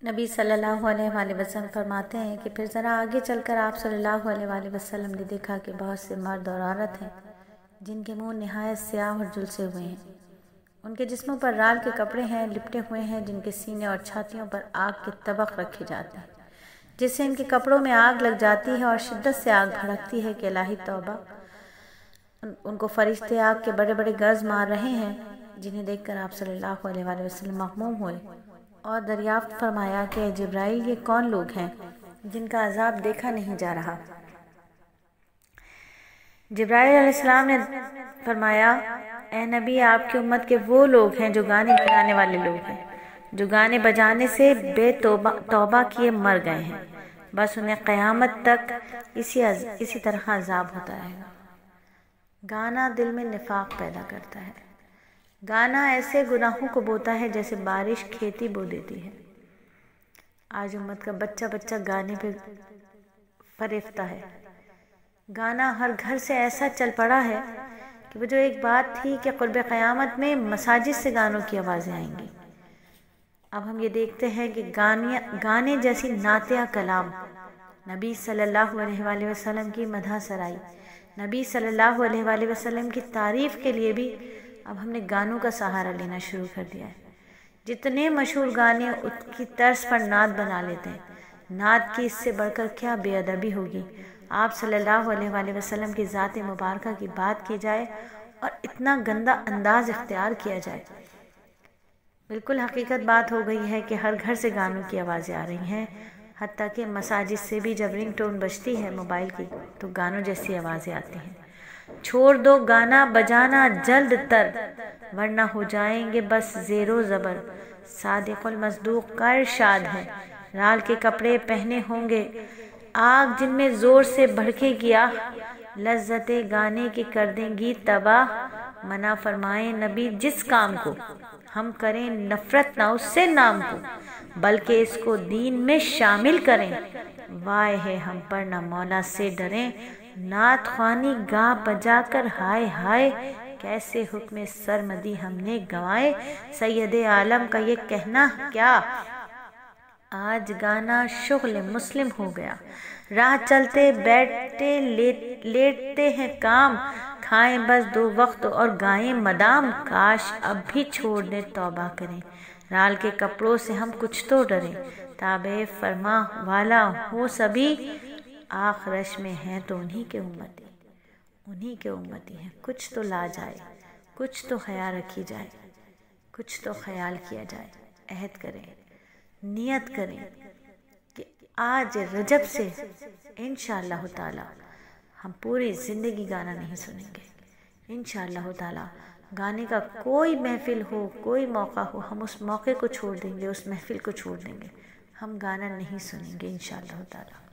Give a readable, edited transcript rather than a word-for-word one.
نبی صلی اللہ علیہ وآلہ وسلم فرماتے ہیں کہ پھر ذرا آگے چل کر آپ صلی اللہ علیہ وآلہ وسلم نے دیکھا کہ بہت سے مرد اور عورت ہیں جن کے منہ نہایت سیاہ اور جھلسے ہوئے ہیں، ان کے جسموں پر رال کے کپڑے ہیں لپٹے ہوئے ہیں، جن کے سینے اور چھاتیوں پر آگ کے طبق رکھے جاتے ہیں جس سے ان کے کپڑوں میں آگ لگ جاتی ہے اور شدت سے آگ بھڑکتی ہے کہ الہی توبہ۔ ان کو فرشتے آگ کے بڑے بڑے گرز مار رہے ہیں، جنہیں دیکھ کر آپ صلی اللہ علیہ وآلہ وسلم مغموم ہوئے اور دریافت فرمایا کہ اے جبرائیل، یہ کون لوگ ہیں جن کا عذاب دیکھا نہیں جا رہا؟ جبرائیل علیہ السلام نے فرمایا، اے نبی، آپ کی امت کے وہ لوگ ہیں جو گانے بجانے والے لوگ ہیں، جو گانے بجانے سے بے توبہ کیے مر گئے ہیں، بس انہیں قیامت تک اسی طرح عذاب ہوتا رہے گا۔ گانا دل میں نفاق پیدا کرتا ہے۔ گانا ایسے گناہوں کو بوتا ہے جیسے بارش کھیتی بو دیتی ہے۔ آج امت کا بچہ بچہ گانے پہ فریفتہ ہے۔ گانا ہر گھر سے ایسا چل پڑا ہے کہ وہ جو ایک بات تھی کہ قرب قیامت میں مساجد سے گانوں کی آوازیں آئیں گی، اب ہم یہ دیکھتے ہیں کہ گانے جیسی نعتیہ کلام، نبی صلی اللہ علیہ وآلہ وسلم کی مدح سرائی، نبی صلی اللہ علیہ وآلہ وسلم کی تعریف کے لیے بھی اب ہم نے گانوں کا سہارا لینا شروع کر دیا ہے۔ جتنے مشہور گانے اس کی طرز پر نعت بنا لیتے ہیں۔ نعت کی اس سے بڑھ کر کیا بے ادبی ہوگی؟ آپ صلی اللہ علیہ وآلہ وسلم کی ذات مبارکہ کی بات کی جائے اور اتنا گندا انداز اختیار کیا جائے۔ بالکل حقیقت بات ہو گئی ہے کہ ہر گھر سے گانوں کی آوازیں آ رہی ہیں، حتیٰ کہ مساجد سے بھی جب رنگ ٹون بجتی ہے موبائل کی تو گانوں جیسی آوازیں آتی ہیں۔ چھوڑ دو گانا بجانا جلد تر، ورنہ ہو جائیں گے بس زیر و زبر، صادق المصدوق کا ارشاد ہے، رال کے کپڑے پہنے ہوں گے، آگ جن میں زور سے بھڑکے گی آہ، لذت گانے کی کر دیں گی تباہ۔ منع فرمائیں نبی جس کام کو، ہم کریں نفرت نہ اس سے نام کو، بلکہ اس کو دین میں شامل کریں، وائے ہے ہم پر نہ مولا سے ڈریں۔ نعت خوانی گا بجا کر ہائے ہائے، کیسے حکم سرمدی ہم نے گنوائے۔ سید عالم کا یہ کہنا کیا، آج گانا شغل مسلم ہو گیا، راہ چلتے بیٹھتے لیٹتے ہیں کام، کھائیں بس دو وقت اور گائیں مدام، کاش اب بھی چھوڑ دیں توبہ کریں، رال کے کپڑوں سے ہم کچھ تو ڈریں، تابع فرما والا ہو سبھی، آخرش میں ہیں تو انہی کے امتی ہیں، کچھ تو لا جائے، کچھ تو حیا رکھی جائے، کچھ تو خیال کیا جائے۔ عہد کریں، نیت کریں کہ آج رجب سے انشاءاللہ تعالی ہم پوری زندگی گانا نہیں سنیں گے۔ انشاءاللہ تعالی گانے کا کوئی محفل ہو، کوئی موقع ہو، ہم اس موقع کو چھوڑ دیں گے، اس محفل کو چھوڑ دیں گے، ہم گانا نہیں سنیں گے انشاءاللہ تعالی۔